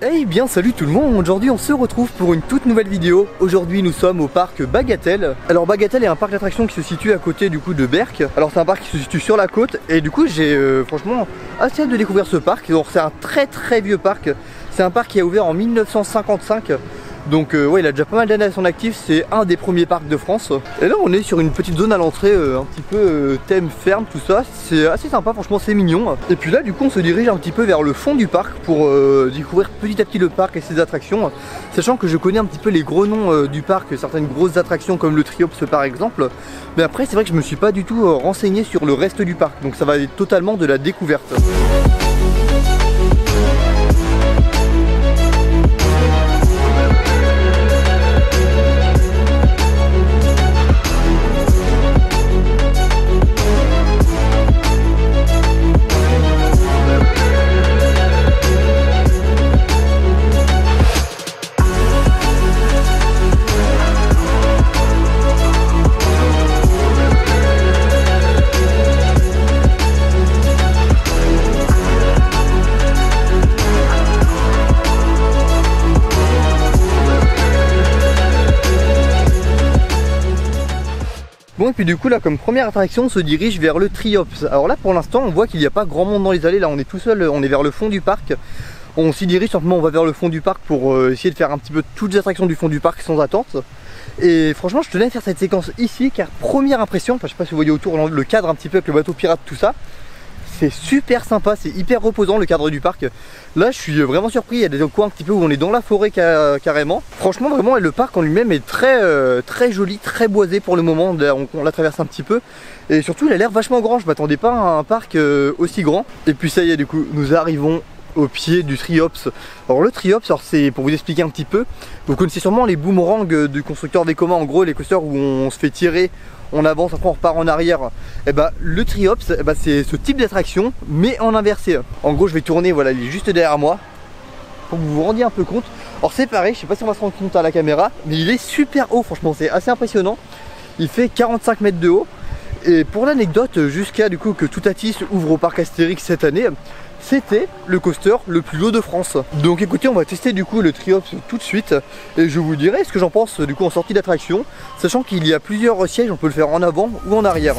Hey bien salut tout le monde, aujourd'hui on se retrouve pour une toute nouvelle vidéo. Aujourd'hui nous sommes au parc Bagatelle. Alors Bagatelle est un parc d'attractions qui se situe à côté du coup de Berck. Alors c'est un parc qui se situe sur la côte et du coup j'ai franchement assez hâte de découvrir ce parc. Donc c'est un très vieux parc. C'est un parc qui a ouvert en 1955. Donc ouais, il a déjà pas mal d'années à son actif, c'est un des premiers parcs de France. Et là on est sur une petite zone à l'entrée, un petit peu thème ferme, tout ça. C'est assez sympa, franchement c'est mignon. Et puis là du coup on se dirige un petit peu vers le fond du parc pour découvrir petit à petit le parc et ses attractions. Sachant que je connais un petit peu les gros noms du parc, certaines grosses attractions comme le Triops par exemple. Mais après c'est vrai que je me suis pas du tout renseigné sur le reste du parc, donc ça va être totalement de la découverte. Bon et puis du coup là comme première attraction on se dirige vers le Triops. Alors là pour l'instant on voit qu'il n'y a pas grand monde dans les allées, là on est tout seul, on est vers le fond du parc. On s'y dirige simplement, on va vers le fond du parc pour essayer de faire un petit peu toutes les attractions du fond du parc sans attente. Et franchement je tenais à faire cette séquence ici car première impression, enfin je sais pas si vous voyez autour le cadre un petit peu avec le bateau pirate tout ça. C'est super sympa, c'est hyper reposant le cadre du parc. Là je suis vraiment surpris, il y a des coins un petit peu où on est dans la forêt carrément. Franchement vraiment le parc en lui-même est très joli, très boisé pour le moment, on la traverse un petit peu. Et surtout il a l'air vachement grand, je m'attendais pas à un parc aussi grand. Et puis ça y est du coup nous arrivons au pied du Triops. Alors le Triops, c'est pour vous expliquer un petit peu, vous connaissez sûrement les boomerangs du constructeur Vekoma, en gros les coasters où on se fait tirer, on avance, après on repart en arrière. Et bah le Triops, c'est ce type d'attraction mais en inversé. En gros je vais tourner, voilà il est juste derrière moi pour que vous vous rendiez un peu compte. Alors c'est pareil, je sais pas si on va se rendre compte à la caméra, mais il est super haut, franchement c'est assez impressionnant. Il fait 45 mètres de haut. Et pour l'anecdote, jusqu'à du coup que Toutatis ouvre au parc Astérix cette année, c'était le coaster le plus haut de France. Donc écoutez, on va tester du coup le Triops tout de suite et je vous dirai ce que j'en pense du coup en sortie d'attraction, sachant qu'il y a plusieurs sièges, on peut le faire en avant ou en arrière.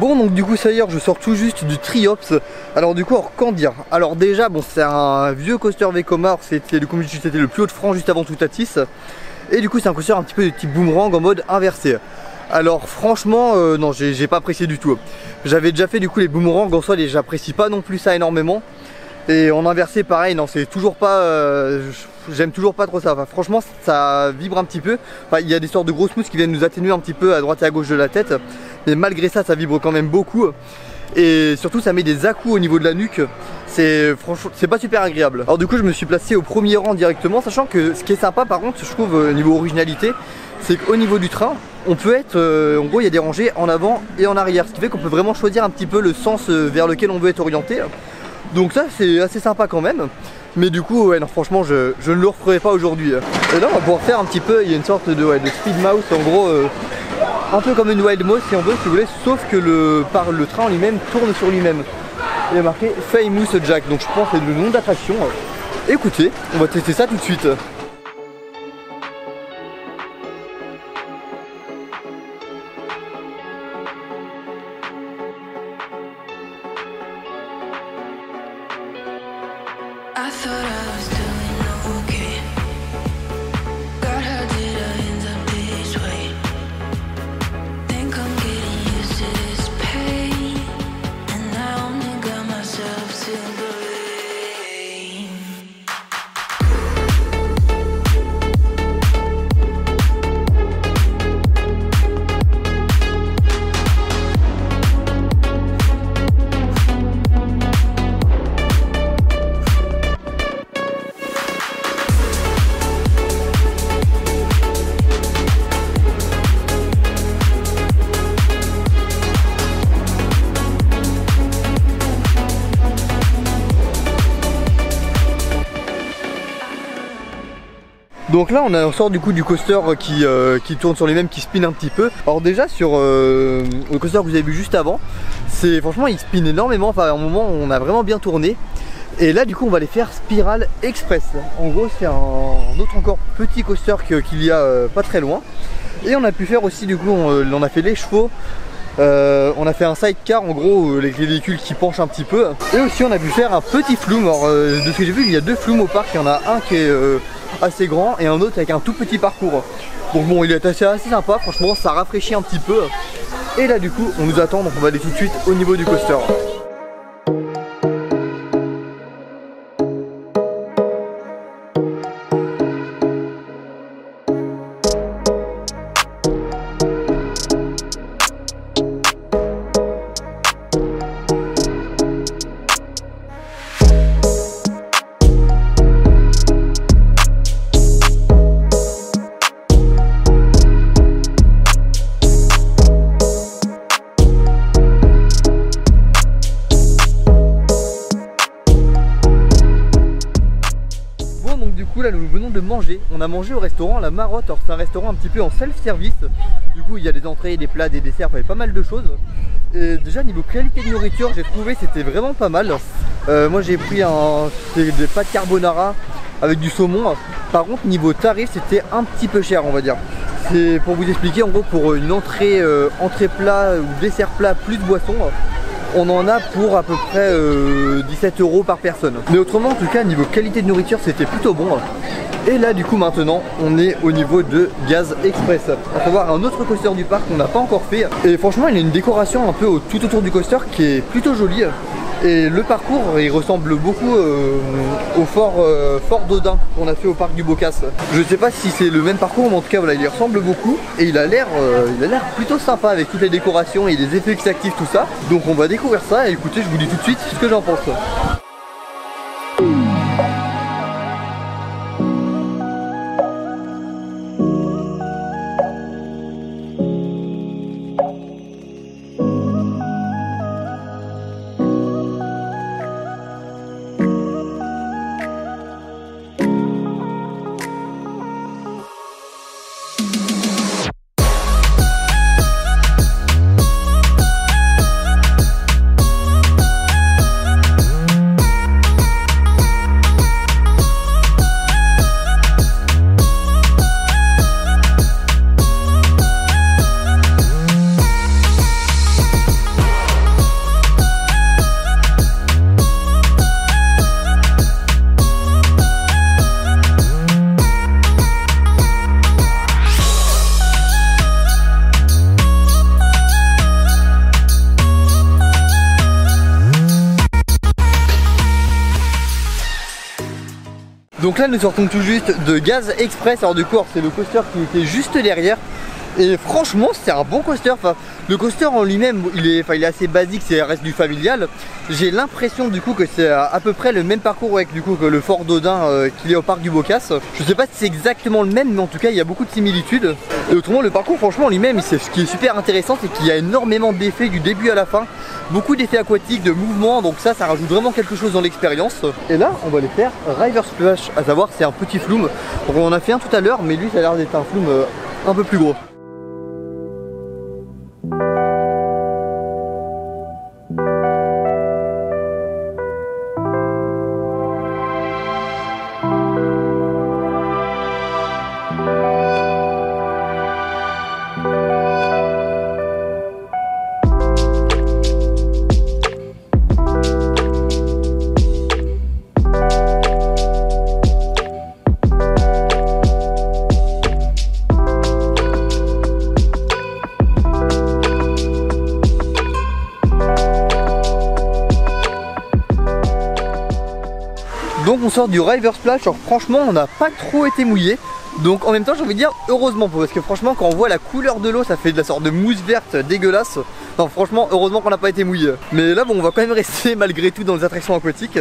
Bon donc du coup ça y est, je sors tout juste du Triops. Alors du coup qu'en dire? Alors déjà bon c'est un vieux coaster Vekoma, c'était le plus haut de France juste avant Toutatis. Et du coup c'est un coaster un petit peu de type boomerang en mode inversé. Alors franchement non j'ai pas apprécié du tout. J'avais déjà fait du coup les boomerangs en soi et j'apprécie pas non plus ça énormément. Et en inversé pareil, non c'est toujours pas, j'aime toujours pas trop ça, enfin, franchement ça vibre un petit peu, enfin, il y a des sortes de grosses mousses qui viennent nous atténuer un petit peu à droite et à gauche de la tête. Mais malgré ça, ça vibre quand même beaucoup. Et surtout ça met des à-coups au niveau de la nuque. Franchement c'est pas super agréable. Alors du coup je me suis placé au premier rang directement, sachant que ce qui est sympa par contre je trouve au niveau originalité, c'est qu'au niveau du train on peut être, en gros il y a des rangées en avant et en arrière, ce qui fait qu'on peut vraiment choisir un petit peu le sens vers lequel on veut être orienté. Donc ça c'est assez sympa quand même. Mais du coup ouais non franchement je ne le referai pas aujourd'hui. Et là on va pouvoir faire un petit peu, il y a une sorte de speed mouse en gros, un peu comme une wild mouse si on veut, si vous voulez, sauf que le train en lui-même tourne sur lui-même. Il est marqué Famous Jack, donc je pense que c'est le nom d'attraction. Écoutez, on va tester ça tout de suite. Donc là on sort du coup du coaster qui tourne sur les mêmes, qui spin un petit peu. Alors déjà sur le coaster que vous avez vu juste avant, c'est franchement il spin énormément, enfin à un moment on a vraiment bien tourné. Et là du coup on va les faire Spiral Express. En gros c'est un autre encore petit coaster qu'il y a pas très loin. Et on a pu faire aussi du coup on a fait les chevaux. On a fait un sidecar en gros, les véhicules qui penchent un petit peu. Et aussi on a pu faire un petit flume. Alors de ce que j'ai vu il y a deux flumes au parc, il y en a un qui est assez grand et un autre avec un tout petit parcours. Donc bon il est assez sympa, franchement ça rafraîchit un petit peu. Et là du coup on nous attend, donc on va aller tout de suite au niveau du coaster. Là nous venons de manger, on a mangé au restaurant La Marotte. Alors c'est un restaurant un petit peu en self-service, du coup il y a des entrées, des plats, des desserts, il y avait pas mal de choses. Et déjà niveau qualité de nourriture j'ai trouvé c'était vraiment pas mal. Moi j'ai pris des pâtes carbonara avec du saumon. Par contre niveau tarif c'était un petit peu cher on va dire. C'est pour vous expliquer, en gros pour une entrée plat ou dessert plat plus boisson, on en a pour à peu près 17 € par personne. Mais autrement en tout cas niveau qualité de nourriture c'était plutôt bon. Et là du coup maintenant on est au niveau de Gaz Express, à savoir un autre coaster du parc qu'on n'a pas encore fait. Et franchement il y a une décoration un peu tout autour du coaster qui est plutôt jolie. Et le parcours il ressemble beaucoup au fort d'Odin qu'on a fait au parc du Bocas. Je sais pas si c'est le même parcours mais en tout cas voilà il y ressemble beaucoup. Et il a l'air plutôt sympa avec toutes les décorations et les effets qui s'activent tout ça. Donc on va découvrir ça et écoutez je vous dis tout de suite ce que j'en pense. Donc là nous sortons tout juste de Gaz Express. Alors du coup c'est le coaster qui était juste derrière. Et franchement c'est un bon coaster. Enfin, le coaster en lui-même il est assez basique, c'est reste du familial. J'ai l'impression du coup que c'est à peu près le même parcours avec du coup que le fort d'Odin qu'il est au parc du Bocas. Je sais pas si c'est exactement le même mais en tout cas il y a beaucoup de similitudes. Et autrement le parcours franchement en lui-même ce qui est super intéressant c'est qu'il y a énormément d'effets du début à la fin. Beaucoup d'effets aquatiques, de mouvements, donc ça rajoute vraiment quelque chose dans l'expérience. Et là on va les faire River Splash, à savoir c'est un petit flume. Donc on en a fait un tout à l'heure mais lui ça a l'air d'être un flume un peu plus gros. Donc on sort du River Splash, alors franchement on n'a pas trop été mouillé. Donc en même temps j'ai envie de dire heureusement, parce que franchement quand on voit la couleur de l'eau ça fait de la sorte de mousse verte dégueulasse. Non franchement heureusement qu'on n'a pas été mouillé. Mais là bon on va quand même rester malgré tout dans les attractions aquatiques.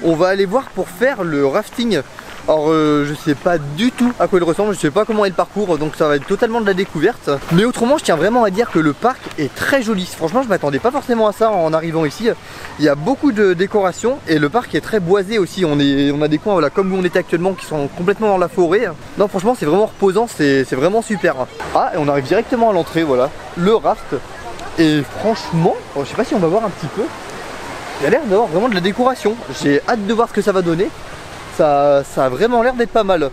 On va aller voir pour faire le rafting. Alors je sais pas du tout à quoi il ressemble, je sais pas comment est le parcours, donc ça va être totalement de la découverte. Mais autrement je tiens vraiment à dire que le parc est très joli. Franchement je m'attendais pas forcément à ça en arrivant ici. Il y a beaucoup de décorations et le parc est très boisé aussi. On a des coins voilà, comme où on était actuellement qui sont complètement dans la forêt. Non franchement c'est vraiment reposant, c'est vraiment super. Ah et on arrive directement à l'entrée, voilà, le raft. Et franchement, je sais pas si on va voir un petit peu. Il y a l'air d'avoir vraiment de la décoration. J'ai hâte de voir ce que ça va donner. Ça a vraiment l'air d'être pas mal.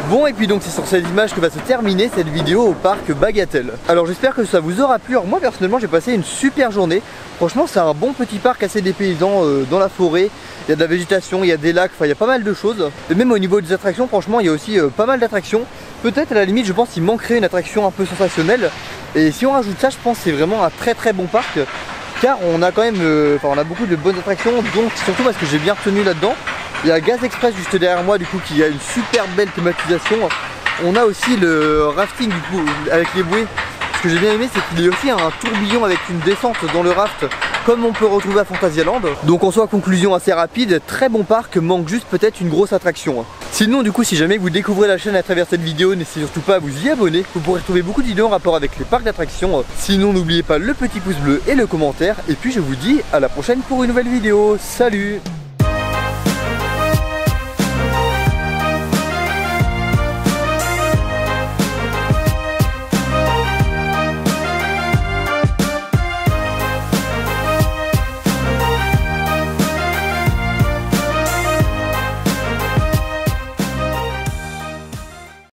Bon et puis donc c'est sur cette image que va se terminer cette vidéo au parc Bagatelle. Alors j'espère que ça vous aura plu. Alors moi personnellement j'ai passé une super journée. Franchement c'est un bon petit parc assez dépaysant dans la forêt. Il y a de la végétation, il y a des lacs, enfin il y a pas mal de choses. Et même au niveau des attractions franchement il y a aussi pas mal d'attractions. Peut-être à la limite je pense qu'il manquerait une attraction un peu sensationnelle. Et si on rajoute ça je pense que c'est vraiment un très bon parc. Car on a quand même on a beaucoup de bonnes attractions. Donc surtout parce que j'ai bien retenu là-dedans. Il y a Gaz Express juste derrière moi du coup qui a une super belle thématisation. On a aussi le rafting du coup avec les bouées. Ce que j'ai bien aimé c'est qu'il y a aussi un tourbillon avec une descente dans le raft comme on peut retrouver à Phantasialand. Donc en soit conclusion assez rapide, très bon parc, manque juste peut-être une grosse attraction. Sinon du coup si jamais vous découvrez la chaîne à travers cette vidéo, n'hésitez surtout pas à vous y abonner. Vous pourrez trouver beaucoup de vidéos en rapport avec les parcs d'attractions. Sinon n'oubliez pas le petit pouce bleu et le commentaire. Et puis je vous dis à la prochaine pour une nouvelle vidéo. Salut!